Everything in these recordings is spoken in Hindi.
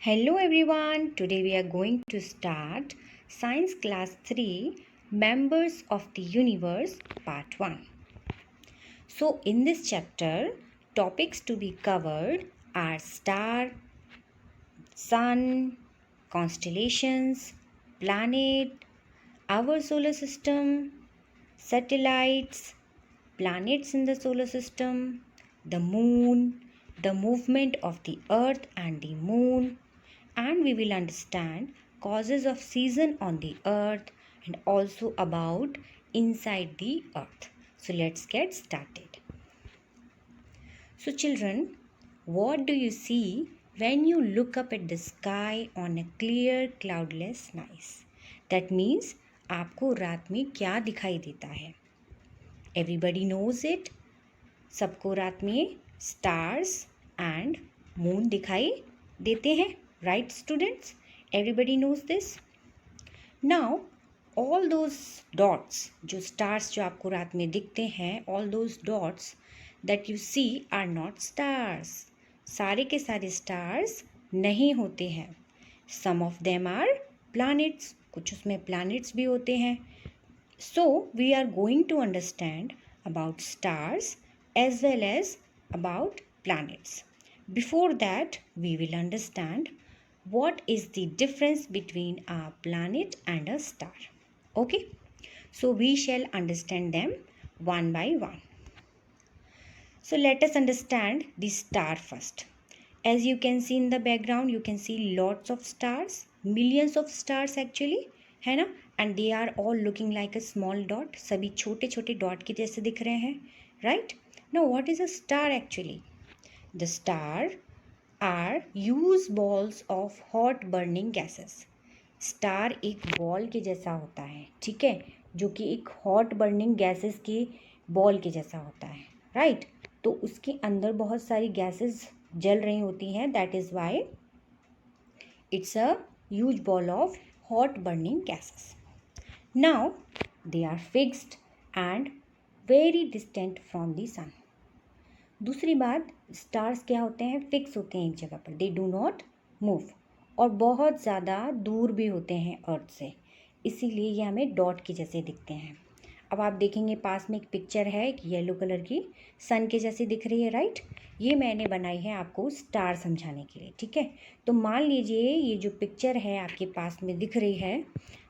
Hello everyone, today we are going to start Science Class 3 Members of the Universe Part 1. So in this chapter, topics to be covered are star, sun, constellations, planet, our solar system, satellites, planets in the solar system, the moon, the movement of the earth and the moon, and we will understand causes of season on the earth and also about inside the earth. So let's get started. So children, what do you see when you look up at the sky on a clear cloudless night? That means आपको रात में क्या दिखाई देता है? Everybody knows it. सबको रात में stars and moon दिखाई देते हैं. Right students? Everybody knows this. Now all those dots, जो stars जो आपको रात में दिखते हैं, all those dots that you see are not stars. सारे के सारे stars नहीं होते हैं. Some of them are planets. कुछ उसमें planets भी होते हैं. So we are going to understand about stars as well as about planets. Before that, we will understand what is the difference between a planet and a star. Okay, so we shall understand them one by one. So let us understand the star first. As you can see in the background, you can see lots of stars, millions of stars actually, है ना? And they are all looking like a small dot. सभी छोटे छोटे डॉट के जैसे दिख रहे हैं, right? Now what is a star actually? The star are use balls of hot burning gases. Star एक बॉल के जैसा होता है, ठीक है, जो कि एक हॉट बर्निंग गैसेस की बॉल के जैसा होता है, राइट? तो उसके अंदर बहुत सारी गैसेस जल रही होती हैं. That is why it's a huge ball of hot burning gases. Now they are fixed and very distant from the sun. दूसरी बात, स्टार्स क्या होते हैं? फिक्स होते हैं एक जगह पर. They do not move. और बहुत ज़्यादा दूर भी होते हैं अर्थ से, इसीलिए ये हमें डॉट के जैसे दिखते हैं. अब आप देखेंगे पास में एक पिक्चर है, एक येलो कलर की सन के जैसी दिख रही है, राइट? ये मैंने बनाई है आपको स्टार समझाने के लिए, ठीक है? तो मान लीजिए ये जो पिक्चर है आपके पास में दिख रही है,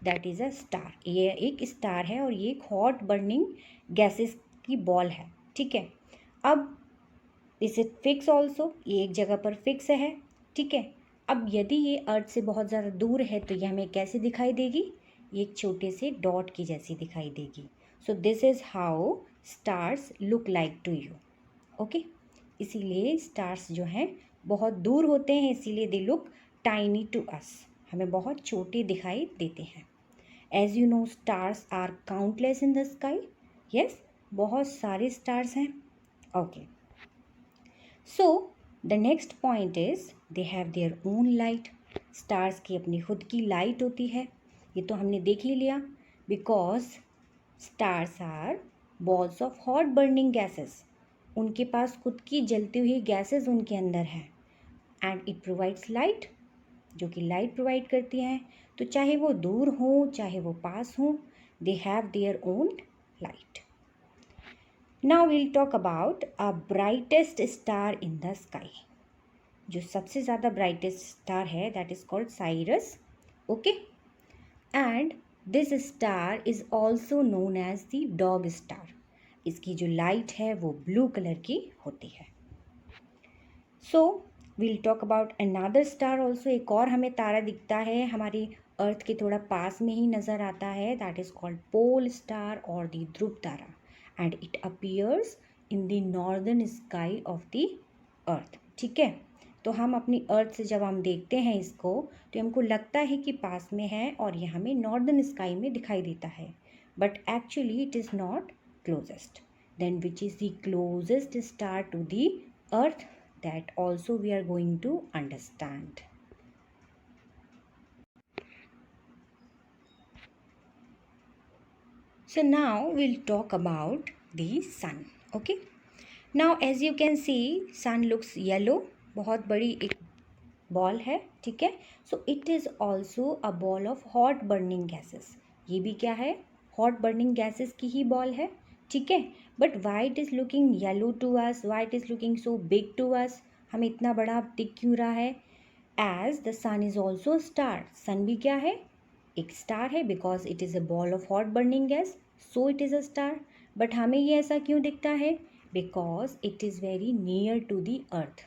दैट इज़ अ स्टार. ये एक स्टार है और ये एक हॉट बर्निंग गैसेस की बॉल है, ठीक है? अब इसे फिक्स ऑल्सो, ये एक जगह पर फिक्स है, ठीक है? अब यदि ये अर्थ से बहुत ज़्यादा दूर है तो ये हमें कैसे दिखाई देगी? ये एक छोटे से डॉट की जैसी दिखाई देगी. So this is how stars look like to you. Okay, इसीलिए स्टार्स जो हैं बहुत दूर होते हैं, इसीलिए they look tiny to us. हमें बहुत छोटे दिखाई देते हैं. As you know, stars are countless in the sky. Yes, बहुत सारे स्टार्स हैं. Okay, so the next point is they have their own light. Stars की अपनी खुद की लाइट होती है. ये तो हमने देख ही लिया. Because stars are balls of hot burning gases. उनके पास खुद की जलती हुई गैसेस उनके अंदर है. एंड इट प्रोवाइड्स लाइट, जो कि लाइट प्रोवाइड करती हैं. तो चाहे वो दूर हो चाहे वो पास हो, दे have their own light. Now we'll talk about a brightest star in the sky. जो सबसे ज़्यादा brightest star है, that is called Sirius. Okay, and this star is also known as the dog star. इसकी जो light है वो blue color की होती है. So we'll talk about another star also. एक और हमें तारा दिखता है, हमारी अर्थ के थोड़ा पास में ही नज़र आता है. That is called pole star or the Dhruv Tara. And it appears in the northern sky of the earth. ठीक है, तो हम अपनी अर्थ से जब हम देखते हैं इसको तो हमको लगता है कि पास में है और ये हमें नॉर्दर्न स्काई में दिखाई देता है. But actually it is not closest. Then which is the closest star to the earth? That also we are going to understand. So now we'll talk about the sun. Okay. Now as you can see, sun looks yellow. बहुत बड़ी एक बॉल है, ठीक है। सो it is also a ball of hot burning gases. ये भी क्या है, हॉट बर्निंग गैसेस की ही बॉल है, ठीक है। But why it is looking yellow to us, why it is looking so big to us, हमें इतना बड़ा दिख क्यों रहा है? As the sun is also star, sun भी क्या है, एक स्टार है, because it is a ball of hot burning gas, so it is a star. But हमें ये ऐसा क्यों दिखता है? Because it is very near to the earth,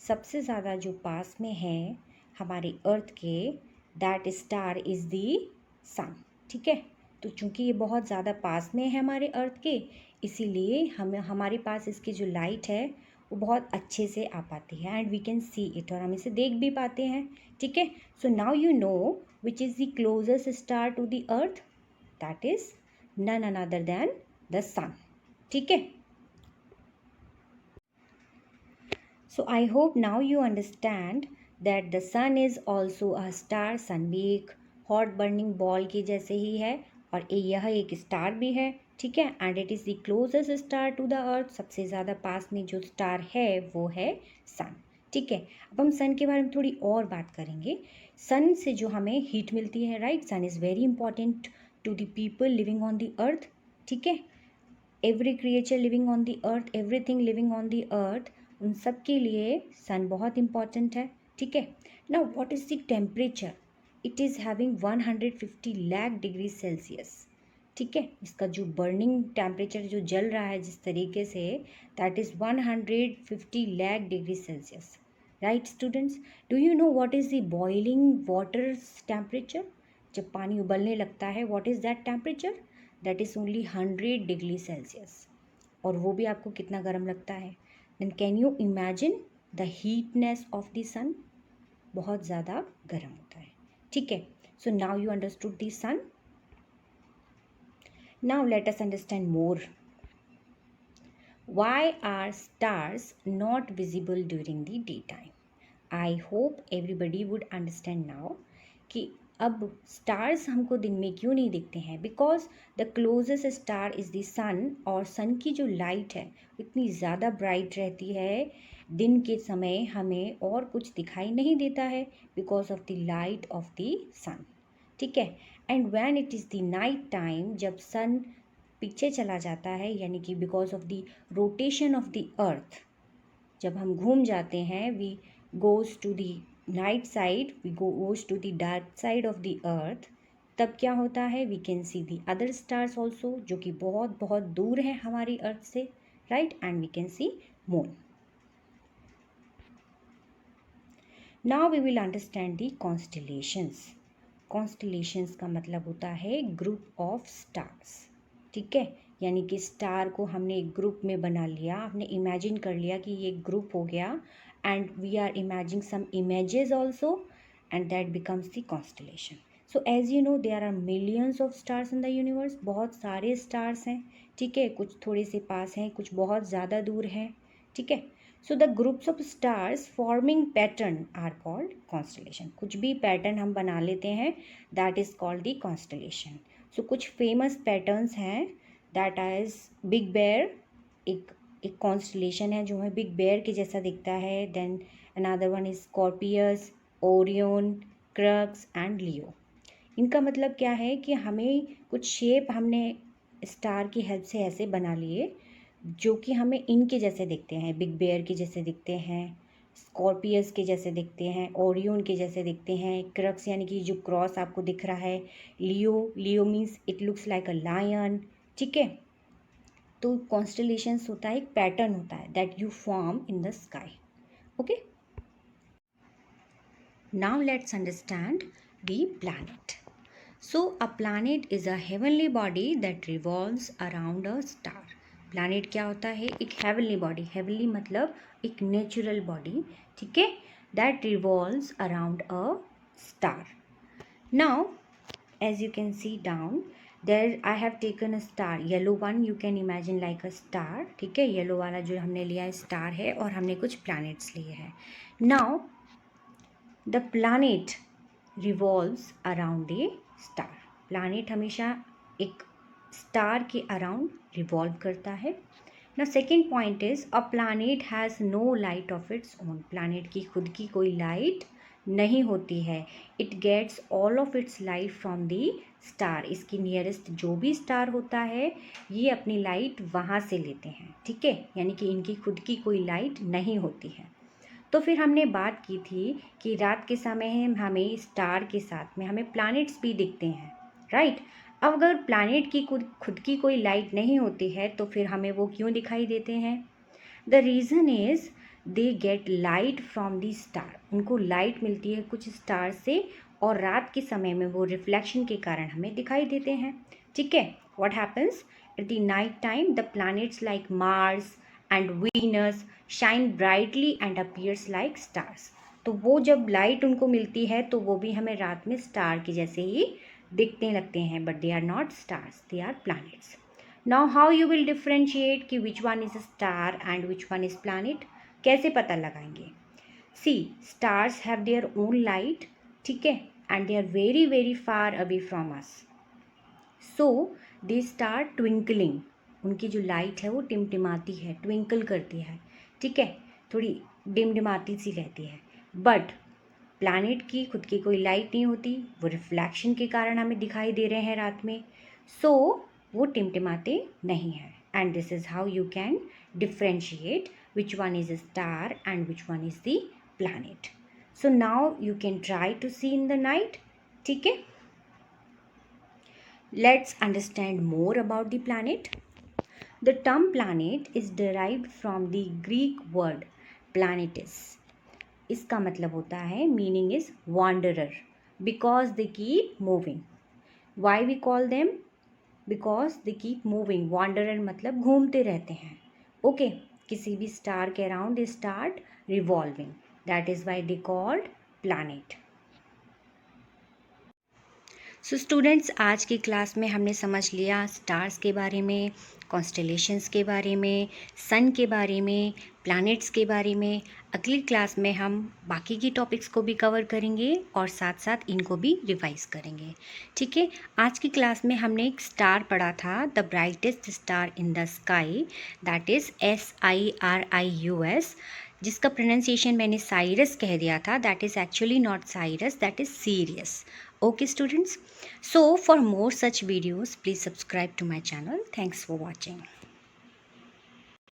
सबसे ज़्यादा जो पास में है हमारे अर्थ के, दैट स्टार इज़ दी सन, ठीक है। तो चूंकि ये बहुत ज़्यादा पास में है हमारे अर्थ के, इसीलिए हमें हमारे पास इसकी जो लाइट है वो बहुत अच्छे से आ पाती है, and we can see it, और हम इसे देख भी पाते हैं, ठीक है। So now you know which is the closest star to the earth, that is none another than the sun, ठीक है। So I hope now you understand that the sun is also a star, सन भी एक हॉट बर्निंग बॉल की जैसे ही है, और यह एक स्टार भी है, ठीक है। And it is the closest star to the earth, सबसे ज़्यादा पास में जो स्टार है वो है सन, ठीक है। अब हम सन के बारे में थोड़ी और बात करेंगे। सन से जो हमें हीट मिलती है, right, sun is very important to the people living on the earth, ठीक है। Every creature living on the earth, everything living on the earth, उन सब के लिए सन बहुत इंपॉर्टेंट है, ठीक है। Now what is the temperature? It is having 150 lakh degree Celsius, ठीक है। इसका जो बर्निंग टेम्परेचर जो जल रहा है जिस तरीके से, that is 150 lakh degree celsius, right students. Do you know what is the boiling water temperature? जब पानी उबलने लगता है, what is that temperature? That is only 100 degree celsius, और वो भी आपको कितना गर्म लगता है। Then can you imagine the heatness of the sun, बहुत ज़्यादा गर्म होता है, ठीक है। So now you understood the sun. Now let us understand more. Why are stars not visible during the daytime? I hope everybody would understand now कि अब स्टार्स हमको दिन में क्यों नहीं दिखते हैं, because the closest star is the sun, और सन की जो लाइट है इतनी ज़्यादा ब्राइट रहती है दिन के समय, हमें और कुछ दिखाई नहीं देता है because of the light of the sun, ठीक है। And when it is the night time, जब सन पीछे चला जाता है, यानी कि because of the rotation of the earth, जब हम घूम जाते हैं, we goes to the night side, we goes to the dark side of the earth, तब क्या होता है, we can see the other stars also, जो कि बहुत बहुत दूर है हमारी अर्थ से, right, and we can see moon. Now we will understand the constellations. Constellations का मतलब होता है ग्रुप ऑफ स्टार्स, ठीक है। यानी कि स्टार को हमने एक ग्रुप में बना लिया, हमने इमेजिन कर लिया कि ये ग्रुप हो गया, and we are imaging some images also, and that becomes the constellation. So as you know there are millions of stars in the universe, बहुत सारे स्टार्स हैं, ठीक है। कुछ थोड़े से पास हैं, कुछ बहुत ज़्यादा दूर हैं, ठीक है। So the groups of stars forming pattern are called constellation. कुछ भी पैटर्न हम बना लेते हैं, that is called the constellation. So कुछ फेमस पैटर्न्स हैं, दैट इज बिग बेयर, एक कॉन्स्टलेशन है जो हमें बिग बेयर के जैसा दिखता है। Then another one is Scorpius, Orion, Crux and Leo. इनका मतलब क्या है कि हमें कुछ शेप हमने स्टार की हेल्प से ऐसे बना लिए जो कि हमें इनके जैसे दिखते हैं, बिग बेयर के जैसे दिखते हैं, स्कॉर्पियस के जैसे दिखते हैं, ओरियन के जैसे दिखते हैं, क्रक्स यानी कि जो क्रॉस आपको दिख रहा है, Leo means it looks like a lion, ठीक है। तो कॉन्स्टलेशंस होता है, एक पैटर्न होता है that you form in the sky, okay. Now let's understand the planet. So a planet is a heavenly body that revolves around a star. Planet क्या होता है, एक हेवनली बॉडी, हेवनली मतलब एक नेचुरल बॉडी, ठीक है, that revolves around a star. Now as you can see down there I have taken a star, yellow one you can imagine like a star, ठीक है। येलो वाला जो हमने लिया है स्टार है, और हमने कुछ प्लैनेट्स लिए हैं। Now the planet revolves around a star. Planet हमेशा एक स्टार के अराउंड रिवॉल्व करता है। Now second point is a planet has no light of its own. planet की खुद की कोई लाइट नहीं होती है. It gets all of its light from the star. इसकी नियरेस्ट जो भी स्टार होता है ये अपनी लाइट वहाँ से लेते हैं. ठीक है, यानी कि इनकी खुद की कोई लाइट नहीं होती है. तो फिर हमने बात की थी कि रात के समय हमें स्टार के साथ में हमें प्लैनेट्स भी दिखते हैं, राइट. अब अगर प्लैनेट की खुद की कोई लाइट नहीं होती है तो फिर हमें वो क्यों दिखाई देते हैं? The reason is they get light from the star. उनको लाइट मिलती है कुछ स्टार से और रात के समय में वो रिफ्लेक्शन के कारण हमें दिखाई देते हैं. ठीक है, what happens at the night time? The planets like Mars and Venus shine brightly and appears like stars. तो वो जब लाइट उनको मिलती है तो वो भी हमें रात में स्टार के जैसे ही दिखने लगते हैं, but they are not stars, they are planets. Now how you will differentiate कि which one is a star and which one is planet? कैसे पता लगाएंगे? See, stars have their own light, ठीक है, and they are very very far away from us, so they start twinkling. उनकी जो लाइट है वो टिमटिमाती है, ट्विंकल करती है, ठीक है, थोड़ी डिमडिमाती सी रहती है. बट प्लैनेट की खुद की कोई लाइट नहीं होती, वो रिफ्लेक्शन के कारण हमें दिखाई दे रहे हैं रात में, सो वो टिमटिमाते नहीं हैं. And this is how you can differentiate which one is a star and which one is the planet. So now you can try to see in the night. ठीक है, let's understand more about the planet. The term planet is derived from the Greek word planetes. इसका मतलब होता है, meaning is wanderer, because they keep moving. Why we call them? Because they keep moving. Wanderer मतलब घूमते रहते हैं. Okay, किसी भी स्टार के around they start revolving. That is why they called planet. So students, आज की क्लास में हमने समझ लिया स्टार्स के बारे में, कॉन्स्टेलेशंस के बारे में, सन के बारे में, प्लैनेट्स के बारे में. अगली क्लास में हम बाकी की टॉपिक्स को भी कवर करेंगे और साथ साथ इनको भी रिवाइज करेंगे. ठीक है, आज की क्लास में हमने एक स्टार पढ़ा था, the brightest star in the sky, that is SIRIUS, जिसका प्रोनाउंसिएशन मैंने साइरस कह दिया था. That is actually not Cyrus, that is serious. Okay students, so for more such videos please subscribe to my channel. Thanks for watching.